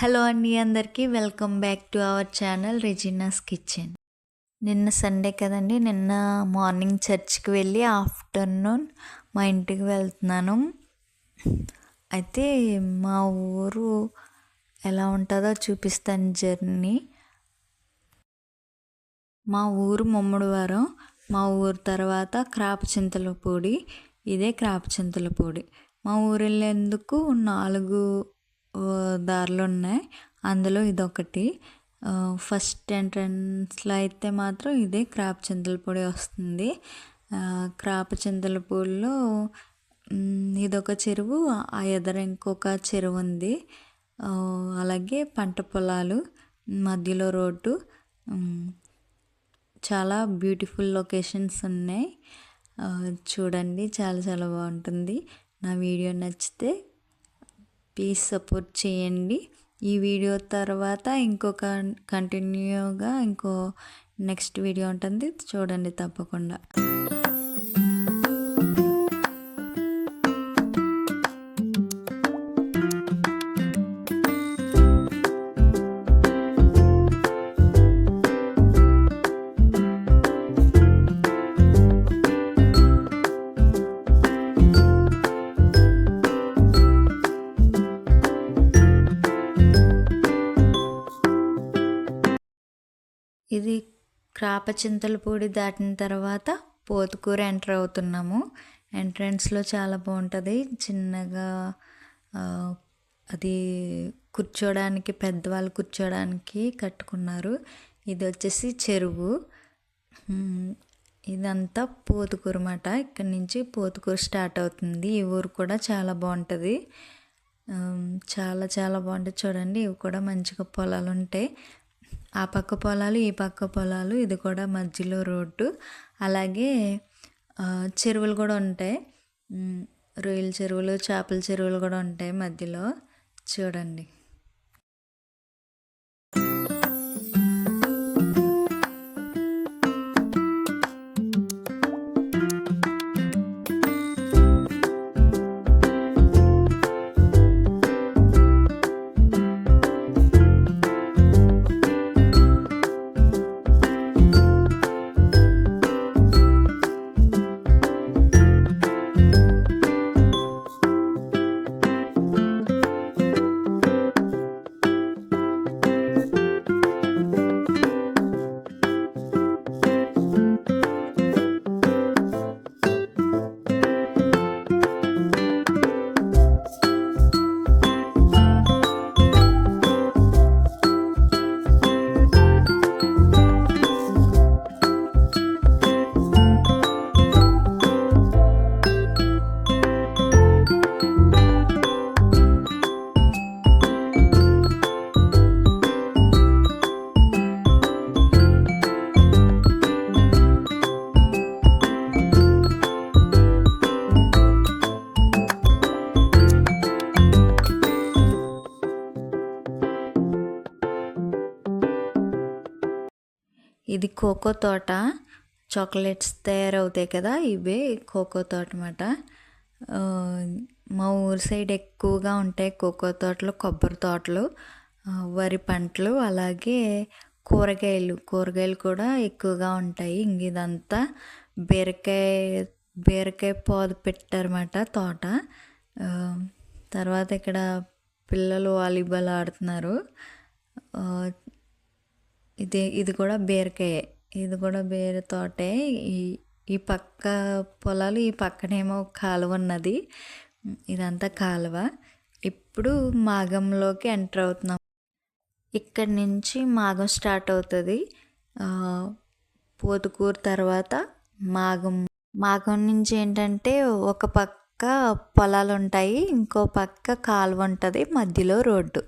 Hello అండి, అందరికీ welcome back to our channel Regina's Kitchen. నిన్న సండే కదండి, నిన్న మార్నింగ్ చర్చ్కి వెళ్ళి ఆఫ్టర్నూన్ మా ఇంటికి వెళ్తున్నాను. అయితే మా ఊరు ఎలా ఉంటుందో చూపిస్తాను జర్నీ. మా ఊరు ముమ్మడివారం, మా ఊరు తర్వాత క్రాపచింతలపూడి. ఇదే క్రాపచింతలపూడి. మా ఊరు వెళ్ళేందుకు 4 దారులు ఉన్నాయి, అందులో ఇదొకటి. ఫస్ట్ ఎంట్రన్స్లో అయితే మాత్రం ఇదే క్రాపచింతలపూడి వస్తుంది. క్రాపచింతలపూడిలో ఇదొక చెరువు, ఆ ఎదర ఇంకొక చెరువు ఉంది. అలాగే పంట పొలాలు, మధ్యలో రోడ్డు. చాలా బ్యూటిఫుల్ లొకేషన్స్ ఉన్నాయి. చూడండి, చాలా చాలా బాగుంటుంది. నా వీడియో నచ్చితే ప్లీజ్ సపోర్ట్ చేయండి. ఈ వీడియో తర్వాత ఇంకొక కంటిన్యూగా నెక్స్ట్ వీడియో ఉంటుంది, చూడండి తప్పకుండా. ఇది క్రాపచింతలపూడి దాటిన తర్వాత పోతుకూరు ఎంటర్ అవుతున్నాము. ఎంట్రన్స్లో చాలా బాగుంటుంది. చిన్నగా అది కూర్చోడానికి, పెద్దవాళ్ళు కూర్చోడానికి కట్టుకున్నారు. ఇది వచ్చేసి చెరువు. ఇదంతా పోతుకూరు మాట. ఇక్కడ నుంచి పోతుకూరు స్టార్ట్ అవుతుంది. ఈ ఊరు కూడా చాలా బాగుంటుంది. చాలా చాలా బాగుంటుంది. చూడండి, ఇవి కూడా మంచిగా పొలాలు ఉంటాయి. ఆ పక్క పొలాలు, ఈ పక్క పొలాలు, ఇది కూడా మధ్యలో రోడ్డు. అలాగే చెరువులు కూడా ఉంటాయి. రొయ్యల చెరువులు, చేపల చెరువులు కూడా ఉంటాయి మధ్యలో. చూడండి, ఇది కోకో తోట. చాక్లెట్స్ తయారవుతాయి కదా, ఇవే కోకో తోట అన్నమాట. మా ఊరు సైడ్ ఎక్కువగా ఉంటాయి కోకో తోటలు, కొబ్బరి తోటలు, వరి పంటలు, అలాగే కూరగాయలు కూడా ఎక్కువగా ఉంటాయి. ఇదంతా బీరకాయ పాదు పెట్టారన్నమాట తోట. తర్వాత ఇక్కడ పిల్లలు వాలీబాల్ ఆడుతున్నారు. ఇది కూడా బీరకాయ, ఇది కూడా బీర తోటే. ఈ పక్క పొలాలు, ఈ పక్కనేమో కాలువ ఉన్నది. ఇదంతా కాలువ. ఇప్పుడు మాగంలోకి ఎంటర్ అవుతున్నాం. ఇక్కడి నుంచి మాగం స్టార్ట్ అవుతుంది. పోతుకూరు తర్వాత మాగం నుంచి ఏంటంటే ఒక పక్క పొలాలు ఉంటాయి, ఇంకో పక్క కాలువ ఉంటుంది, మధ్యలో రోడ్డు.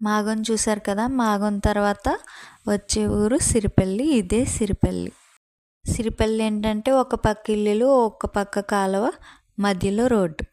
మాగం చూసారు కదా, మాగం తర్వాత వచ్చే ఊరు సిరిపల్లి. ఇదే సిరిపల్లి. సిరిపల్లి ఏంటంటే ఒక పక్క ఇల్లులు, ఒక పక్క కాలువ, మధ్యలో రోడ్డు.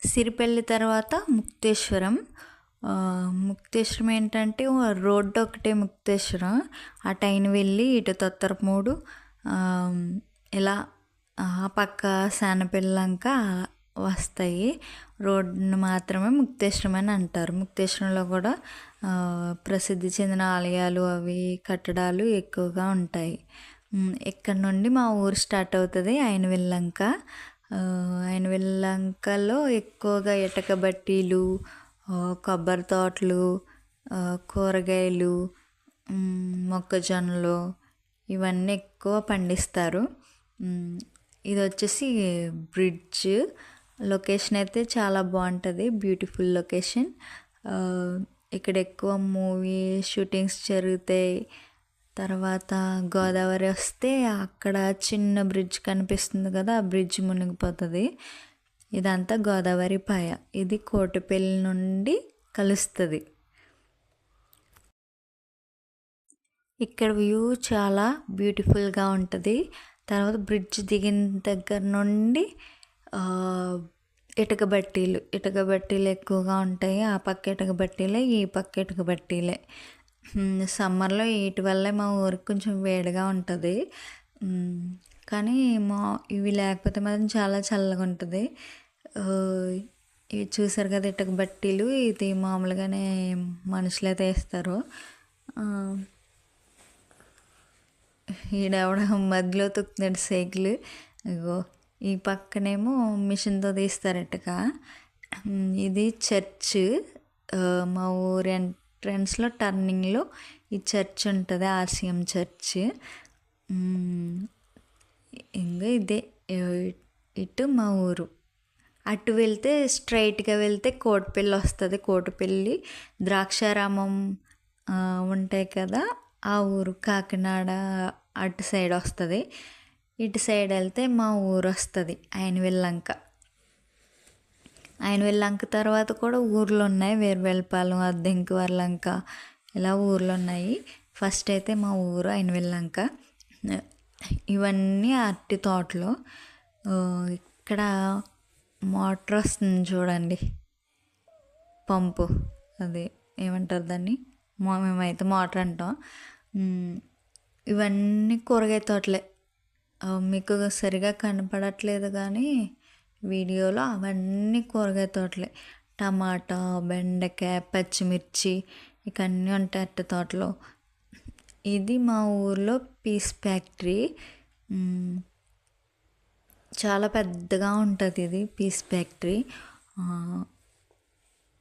సిరిపల్లి తర్వాత ముక్తేశ్వరం. ముక్తేశ్వరం ఏంటంటే రోడ్డు ఒకటే ముక్తేశ్వరం. అటు అయిన వెళ్ళి ఇటు తొత్తరమూడు, ఇలా ఆ పక్క శానపిల్లంక వస్తాయి. రోడ్డును మాత్రమే ముక్తేశ్వరం అని అంటారు. ముక్తేశ్వరంలో కూడా ప్రసిద్ధి చెందిన ఆలయాలు, అవి కట్టడాలు ఎక్కువగా ఉంటాయి. ఇక్కడ నుండి మా ఊరు స్టార్ట్ అవుతుంది, అయినవెల్లంక. అయినవెల్లంకలో ఎక్కువగా ఇటుక బట్టీలు, కొబ్బరి తోటలు, కూరగాయలు, మొక్కజొన్నలు ఇవన్నీ ఎక్కువ పండిస్తారు. ఇది వచ్చేసి బ్రిడ్జ్. లొకేషన్ అయితే చాలా బాగుంటుంది, బ్యూటిఫుల్ లొకేషన్. ఇక్కడ ఎక్కువ మూవీ షూటింగ్స్ జరుగుతాయి. తర్వాత గోదావరి వస్తే అక్కడ చిన్న బ్రిడ్జ్ కనిపిస్తుంది కదా, ఆ బ్రిడ్జ్ మునిగిపోతుంది. ఇదంతా గోదావరి పాయ. ఇది కోటిపల్లి నుండి కలుస్తుంది. ఇక్కడ వ్యూ చాలా బ్యూటిఫుల్గా ఉంటుంది. తర్వాత బ్రిడ్జ్ దిగిన దగ్గర నుండి ఇటుక బట్టీలు ఎక్కువగా ఉంటాయి. ఆ పక్క ఇటుక బట్టీలే, ఈ పక్క ఇటుక బట్టీలే. సమ్మర్లో వీటి వల్లే మా ఊరికి కొంచెం వేడిగా ఉంటుంది. కానీ ఇవి లేకపోతే మాత్రం చాలా చల్లగా ఉంటుంది. ఇవి చూసారు కదా ఇటుక బట్టీలు, ఇది మామూలుగానే మనుషులైతే వేస్తారు. ఈడెవడ మధ్యలో తొక్కుతున్నాడు సైకిల్. ఇగో ఈ పక్కనేమో మిషన్తో తీస్తారు ఇటుక. ఇది చర్చ్. మా ఊరి ఎంట్రన్స్లో టర్నింగ్లో ఈ చర్చ్ ఉంటుంది, ఆర్సిఎం చర్చ్. ఇంకా ఇదే ఇటు మా ఊరు. అటు వెళ్తే స్ట్రైట్గా వెళ్తే కోటిపల్లి వస్తుంది. కోటిపల్లి, ద్రాక్షారామం ఉంటాయి కదా, ఆ ఊరు కాకినాడ అటు సైడ్ వస్తుంది. ఇటు సైడ్ వెళ్తే మా ఊరు వస్తుంది, అయినవెల్లంక. అయినవెల్లంక తర్వాత కూడా ఊర్లు ఉన్నాయి, వేరువెల్పాలెం, అద్దెంకివర్లంక, ఇలా ఊర్లు ఉన్నాయి. ఫస్ట్ అయితే మా ఊరు అయినవెల్లంక. ఇవన్నీ అరటి తోటలు. ఇక్కడ మోటార్ వస్తుంది చూడండి, పంపు, అది ఏమంటారు దాన్ని, మేమైతే మోటార్ అంటాం. ఇవన్నీ కూరగాయ తోటలే. మీకు సరిగా కనపడట్లేదు కానీ వీడియోలో అవన్నీ కూరగాయ తోటలే. టమాటా, బెండకాయ, పచ్చిమిర్చి ఇక అన్నీ ఉంటాయి అరటి తోటలో. ఇది మా ఊర్లో పీస్ ఫ్యాక్టరీ. చాలా పెద్దగా ఉంటుంది ఇది పీస్ ఫ్యాక్టరీ.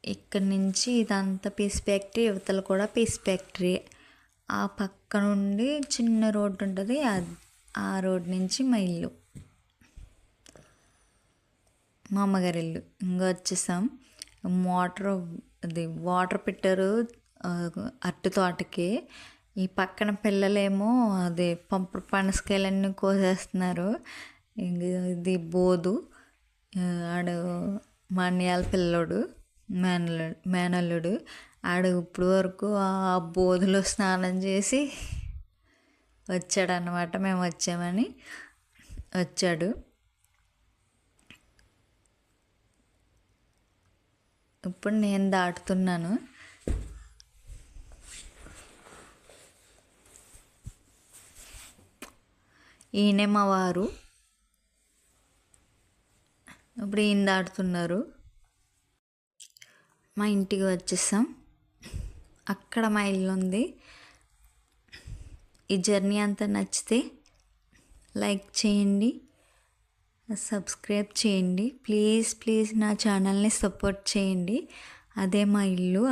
ఇక్కడి నుంచి ఇదంతా పీస్ ఫ్యాక్టరీ, యువతలు కూడా పీస్ ఫ్యాక్టరీ. ఆ పక్క నుండి చిన్న రోడ్డు ఉంటుంది, ఆ రోడ్ నుంచి మా ఇల్లు, మా అమ్మగారి ఇల్లు. ఇంకా వచ్చేసాం. వాటర్ పెట్టారు అరటి తోటకి. ఈ పక్కన పిల్లలేమో అది పనసకాయలన్నీ కోసేస్తున్నారు. ఇది బోధు, ఆడు మా అన్నయ్య పిల్లోడు, మేనల్లుడు. ఆడు ఇప్పుడు వరకు ఆ బోధులో స్నానం చేసి వచ్చాడనమాట. మేము వచ్చామని వచ్చాడు. ఇప్పుడు నేను దాటుతున్నాను. ఈయనే మా వారు. ఇప్పుడు ఈయన దాటుతున్నారు. మా ఇంటికి వచ్చేసాం. అక్కడ మా ఇల్లు ఉంది. ఈ జర్నీ అంతా నచ్చితే లైక్ చేయండి, సబ్స్క్రైబ్ చేయండి. ప్లీజ్ నా ఛానల్ని సపోర్ట్ చేయండి. అదే మా ఇల్లు.